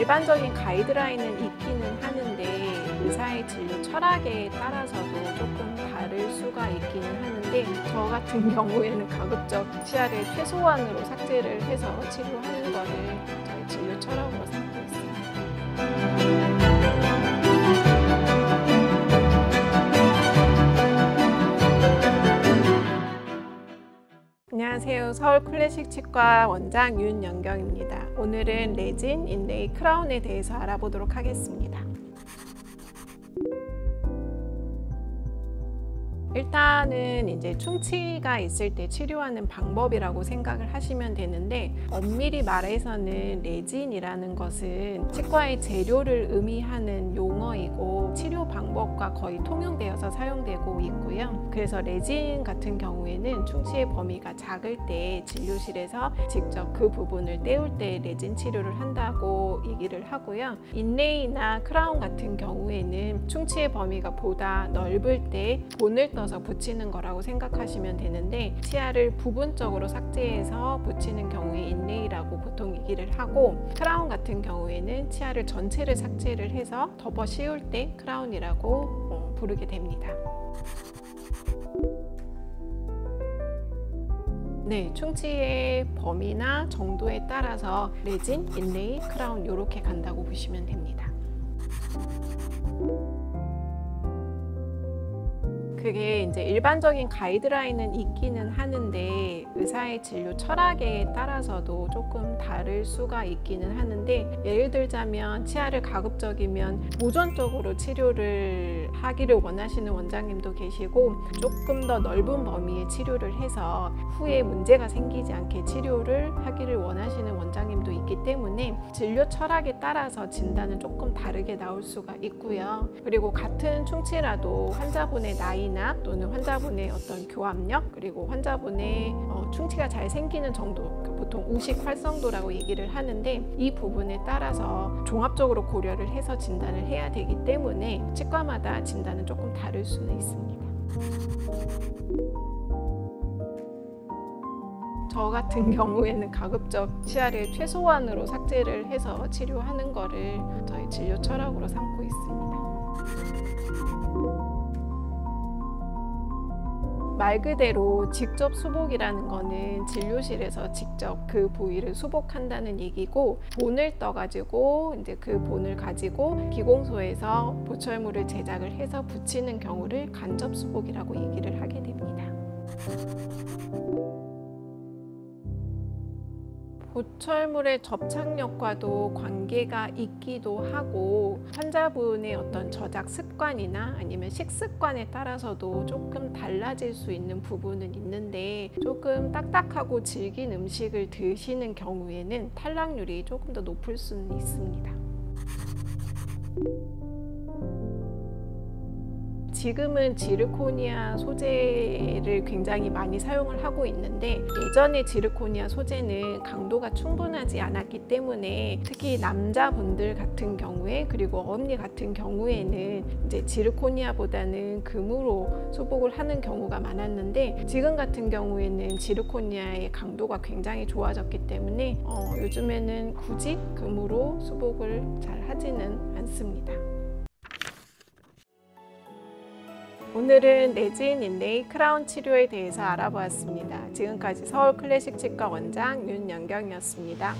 일반적인 가이드라인은 있기는 하는데 의사의 진료 철학에 따라서도 조금 다를 수가 있기는 하는데, 저 같은 경우에는 가급적 치아를 최소한으로 삭제를 해서 치료하는 거를 저희 진료 철학으로 삼고 있습니다. 안녕하세요. 서울 클래식 치과 원장 윤연경입니다. 오늘은 레진, 인레이, 크라운에 대해서 알아보도록 하겠습니다. 일단은 이제 충치가 있을 때 치료하는 방법이라고 생각을 하시면 되는데, 엄밀히 말해서는 레진이라는 것은 치과의 재료를 의미하는 용어이고 치료 방법과 거의 통용되어서 사용되고 있고요. 그래서 레진 같은 경우에는 충치의 범위가 작을 때 진료실에서 직접 그 부분을 떼울 때 레진 치료를 한다고 얘기를 하고요. 인레이나 크라운 같은 경우에는 충치의 범위가 보다 넓을 때 본을 떠서 붙이는 거라고 생각하시면 되는데, 치아를 부분적으로 삭제해서 붙이는 경우에 인레이라고 보통 얘기를 하고, 크라운 같은 경우에는 치아를 전체를 삭제를 해서 덮어 씌울 때 크라운이라고 부르게 됩니다. 네, 충치의 범위나 정도에 따라서 레진, 인레이, 크라운 이렇게 간다고 보시면 됩니다. 그게 이제 일반적인 가이드라인은 있기는 하는데 의사의 진료 철학에 따라서도 조금 다를 수가 있기는 하는데, 예를 들자면 치아를 가급적이면 보존적으로 치료를 하기를 원하시는 원장님도 계시고, 조금 더 넓은 범위의 치료를 해서 후에 문제가 생기지 않게 치료를 하기를 원하시는 원장님도 있기 때문에 진료 철학에 따라서 진단은 조금 다르게 나올 수가 있고요. 그리고 같은 충치라도 환자분의 나이나 또는 환자분의 어떤 교합력, 그리고 환자분의 충치가 잘 생기는 정도, 보통 우식 활성도라고 얘기를 하는데, 이 부분에 따라서 종합적으로 고려를 해서 진단을 해야 되기 때문에 치과마다 진단은 조금 다를 수는 있습니다. 저 같은 경우에는 가급적 치아를 최소한으로 삭제를 해서 치료하는 거를 저희 진료 철학으로 삼고 있습니다. 말 그대로 직접 수복이라는 거는 진료실에서 직접 그 부위를 수복한다는 얘기고, 본을 떠가지고 이제 그 본을 가지고 기공소에서 보철물을 제작을 해서 붙이는 경우를 간접 수복이라고 얘기를 하게 됩니다. 보철물의 접착력과도 관계가 있기도 하고, 환자분의 어떤 저작 습관이나 아니면 식습관에 따라서도 조금 달라질 수 있는 부분은 있는데, 조금 딱딱하고 질긴 음식을 드시는 경우에는 탈락률이 조금 더 높을 수는 있습니다. 지금은 지르코니아 소재를 굉장히 많이 사용을 하고 있는데, 예전에 지르코니아 소재는 강도가 충분하지 않았기 때문에 특히 남자분들 같은 경우에, 그리고 어금니 같은 경우에는 이제 지르코니아보다는 금으로 수복을 하는 경우가 많았는데, 지금 같은 경우에는 지르코니아의 강도가 굉장히 좋아졌기 때문에 요즘에는 굳이 금으로 수복을 잘 하지는 않습니다. 오늘은 레진, 인레이, 크라운 치료에 대해서 알아보았습니다. 지금까지 서울 클래식 치과 원장 윤연경이었습니다.